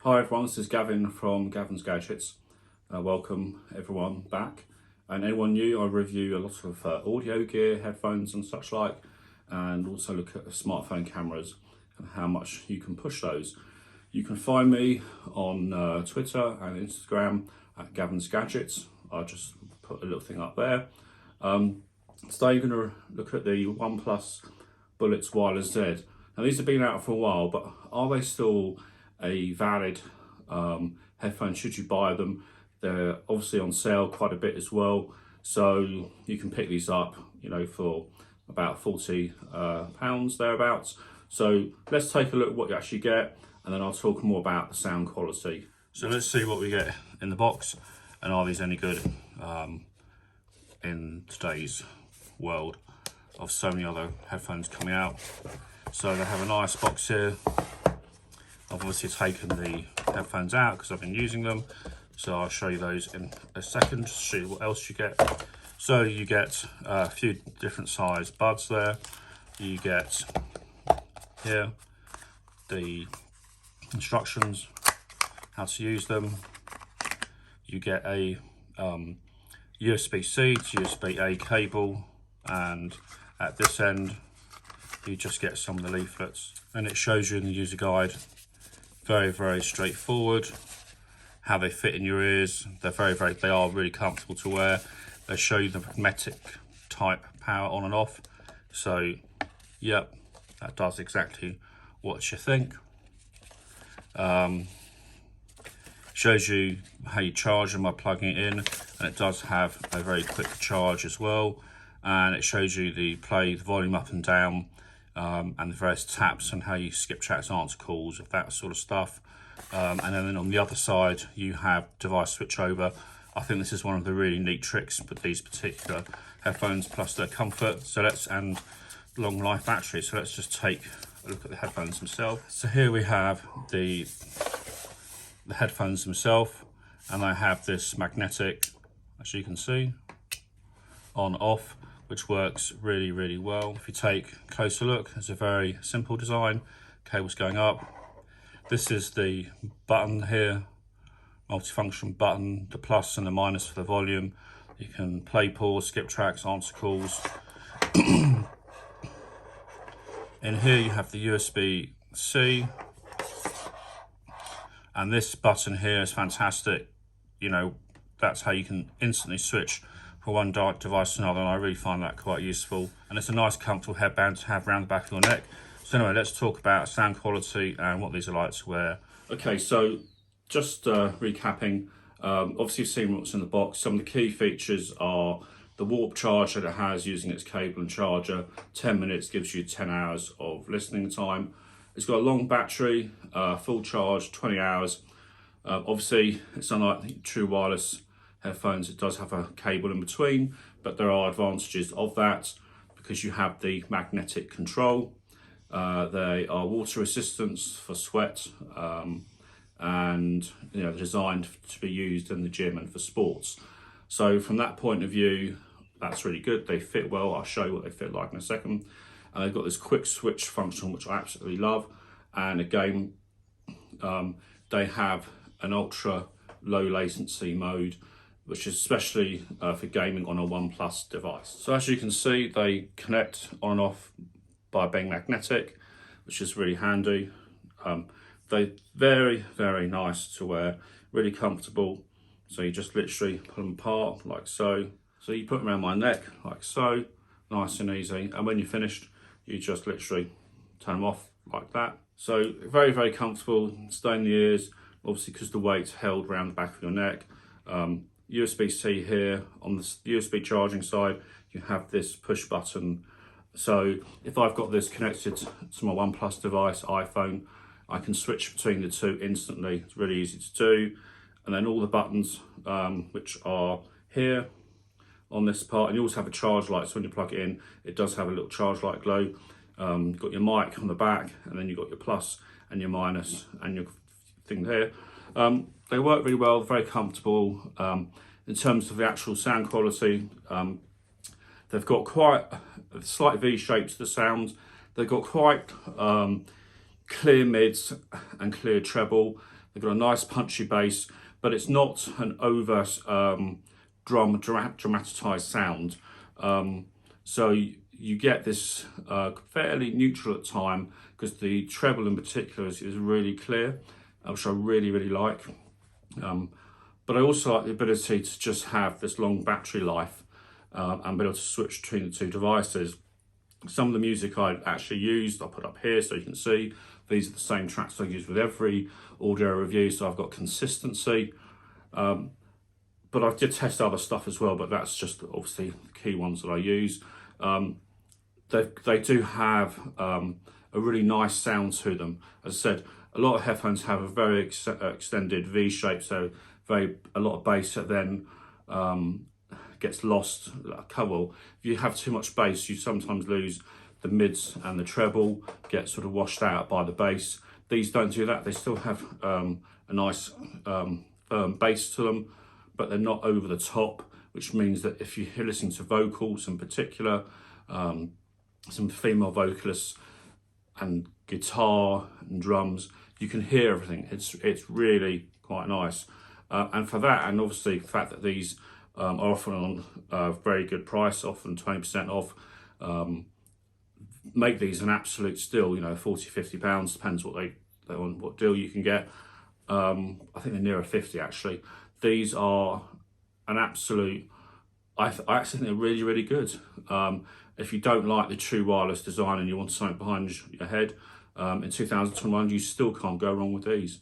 Hi everyone, this is Gavin from Gavin's Gadgets. Welcome everyone back. And anyone new, I review a lot of audio gear, headphones and such like, and also look at smartphone cameras and how much you can push those. You can find me on Twitter and Instagram at Gavin's Gadgets. I just put a little thing up there. Today you're going to look at the OnePlus Bullets Wireless Z. Now these have been out for a while, but are they still a valid headphone should you buy them? They're obviously on sale quite a bit as well, so you can pick these up, you know, for about £40 thereabouts. So let's take a look at what you actually get, and then I'll talk more about the sound quality. So let's see what we get in the box, and are these any good in today's world of so many other headphones coming out. So they have a nice box here. I've obviously taken the headphones out because I've been using them, so I'll show you those in a second to see what else you get. So you get a few different size buds there. You get here the instructions, how to use them. You get a USB-C to USB-A cable, and at this end you just get some of the leaflets, and it shows you in the user guide. Very straightforward how they fit in your ears. They are really comfortable to wear. They show you the magnetic type power on and off, so yep, that does exactly what you think. Shows you how you charge them by plugging it in, and it does have a very quick charge as well, and it shows you the volume up and down, and the various taps and how you skip chats, answer calls, that sort of stuff. And then on the other side you have device switch over. I think this is one of the really neat tricks with these particular headphones, plus their comfort and long life battery. So let's just take a look at the headphones themselves. So here we have the headphones themselves, and I have this magnetic, as you can see, on off, which works really well. If you take a closer look, it's a very simple design. Cable's going up. This is the button here, multifunction button, the plus and the minus for the volume. You can play, pause, skip tracks, answer calls. In here you have the USB-C, and this button here is fantastic. You know, that's how you can instantly switch from one device to another, and I really find that quite useful. And it's a nice comfortable headband to have around the back of your neck. So anyway, let's talk about sound quality and what these are like to wear. Okay, so just recapping, obviously you've seen what's in the box. Some of the key features are the warp charge that it has using its cable and charger. 10 minutes gives you 10 hours of listening time. It's got a long battery, full charge, 20 hours. Obviously, it's unlike the true wireless headphones, it does have a cable in between, but there are advantages of that because you have the magnetic control. They are water resistant for sweat, and you know, designed to be used in the gym and for sports. So from that point of view, that's really good. They fit well. I'll show you what they fit like in a second. And they've got this quick switch function, which I absolutely love. And again, they have an ultra low latency mode, which is especially for gaming on a OnePlus device. So as you can see, they connect on and off by being magnetic, which is really handy. They're very nice to wear, really comfortable. So you just literally pull them apart like so. So you put them around my neck like so, nice and easy. And when you're finished, you just literally turn them off like that. So very comfortable, stay in the ears, obviously because the weight's held around the back of your neck. USB-C here. On the USB charging side, you have this push button. So if I've got this connected to my OnePlus device, iPhone, I can switch between the two instantly. It's really easy to do. And then all the buttons, which are here on this part, and you also have a charge light, so when you plug it in, it does have a little charge light glow. You've got your mic on the back, and then you've got your plus and your minus and your thing there. They work really well, very comfortable. In terms of the actual sound quality, they've got quite a slight V shape to the sound. They've got quite clear mids and clear treble. They've got a nice punchy bass, but it's not an over dramatized sound. So you get this fairly neutral at time, because the treble in particular is really clear, which I really like. But I also like the ability to just have this long battery life and be able to switch between the two devices. Some of the music I actually used, I'll put up here so you can see. These are the same tracks I use with every audio review, so I've got consistency. But I did test other stuff as well, but that's just obviously the key ones that I use. They do have a really nice sound to them. As I said, a lot of headphones have a very extended V shape, so a lot of bass that then gets lost. Well, if you have too much bass, you sometimes lose the mids, and the treble gets sort of washed out by the bass. These don't do that. They still have a nice firm bass to them, but they're not over the top, which means that if you're listening to vocals in particular, some female vocalists and guitar and drums, you can hear everything. It's really quite nice. And for that, and obviously the fact that these are often on a very good price, often 20% off, make these an absolute steal. 40, £50, depends what deal you can get. I think they're nearer 50 actually. These are an absolute, I actually think they're really good. If you don't like the true wireless design and you want something behind your head, in 2021, you still can't go wrong with these.